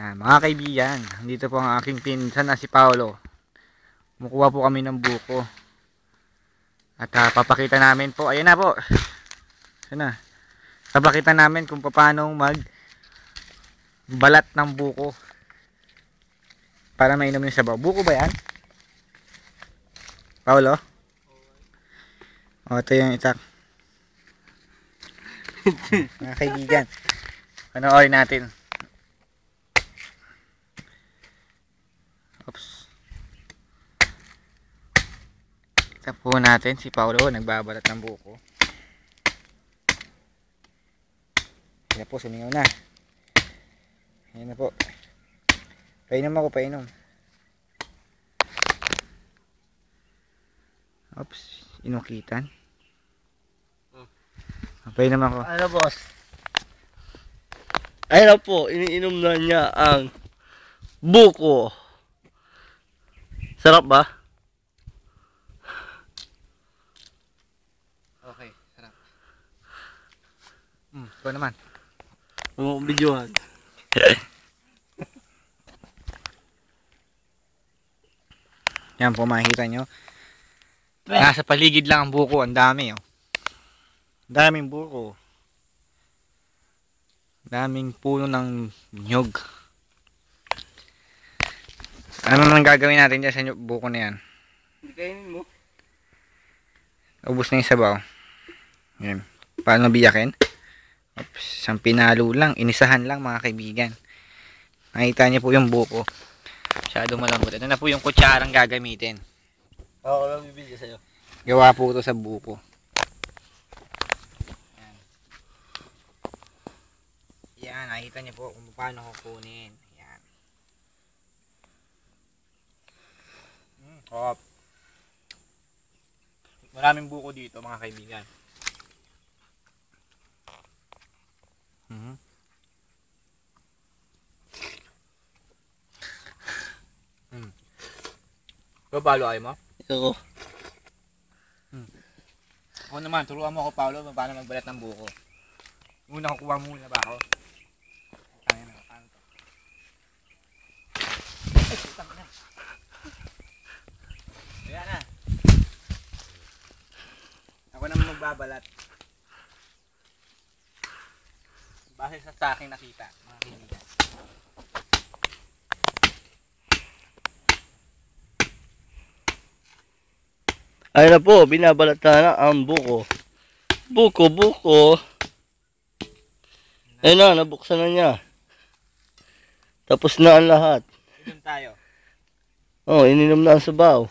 Yan, mga kaibigan, dito po ang aking pinsan na si Paolo. Kumukuha po kami ng buko. At papakita namin po, ayan na po. Ayan na. Papakita namin kung paano balat ng buko para mainom yung sabaw. Buko ba yan? Paolo? O, ito yung itak. Mga kaibigan, panoorin natin. Oops. Ito po natin si Paolo nagbabalat ng buko. Ayan po, sumingaw na. Ayan na po. Painom ako, painom. Oops, inukitan. Painom ako. Ano boss? Ayun na po, iniinom na niya ang buko. Sarap ba? Okay, sarap. Ito naman. Ang videohan. Yan po, makikita nyo. Nasa paligid lang ang buko. Ang dami, oh. Daming buko. Daming puno ng nyog. Ano naman gagawin natin dyan sa buko na yan? Hindi kainin mo. Ubus na yung sabaw. Yan. Paano biyakin? Oops, isang pinalo lang. Inisahan lang, mga kaibigan. Nakita niyo po yung buko. Masyadong malambot. Ito na po yung kutsarang gagamitin. Ako lang bibigyan sa'yo. Gawa po ito sa buko. Yan. Yan, nakita niyo po kung paano kukunin. Yan. Hop. Maraming buko dito, mga kaibigan. Palo ayaw mo? Ako. Ako naman, turuan mo ako, Paolo, paano magbalat ng buko. Muna kukuha muna ba ako? Paano to? Ay, putang na. Ayan na. Ako naman magbabalat. Base sa aking nakita, mga kaibigan. Ayun na po, binabalat na ang buko. Buko. Ayun na, nabuksan na niya. Tapos na ang lahat. Inom tayo. Oh, ininom na ang sabaw.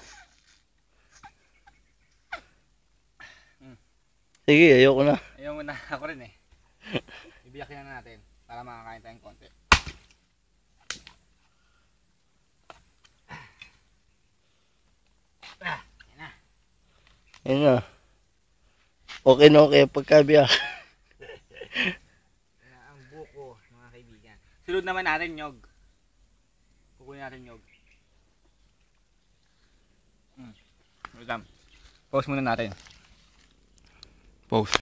Sige, ayoko na. Ayaw mo na, ako rin eh. Ibiyakin na natin para makakain tayong konti. Ayun na. Okay na okay pagkabiyak. Ang buko, mga kaibigan. Sunod naman natin nyog. Kukunin natin nyog. Wait lang. Pause muna natin. Pause.